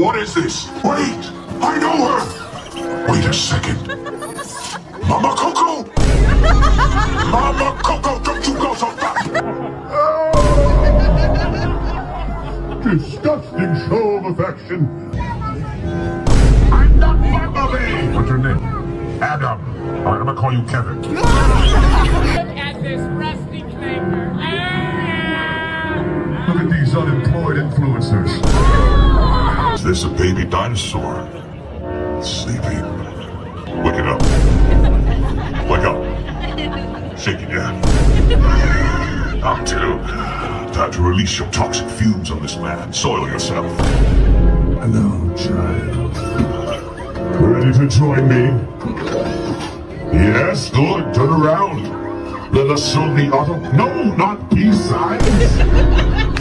What is this? Wait! I know her! Wait a second. Mama Coco! Mama Coco, don't you go so fast! Disgusting show of affection. I'm not Bumblebee! What's your name? Adam. Alright, I'm gonna call you Kevin. Look at this rusty clanker. Look at these unemployed influencers. Is this a baby dinosaur? Sleeping. Wake it up. Wake up. Shake it down. Up to. Time to release your toxic fumes on this man. Soil yourself. Hello, child. Ready to join me? Yes, good. Turn around. Let us show the auto. No, not peace signs.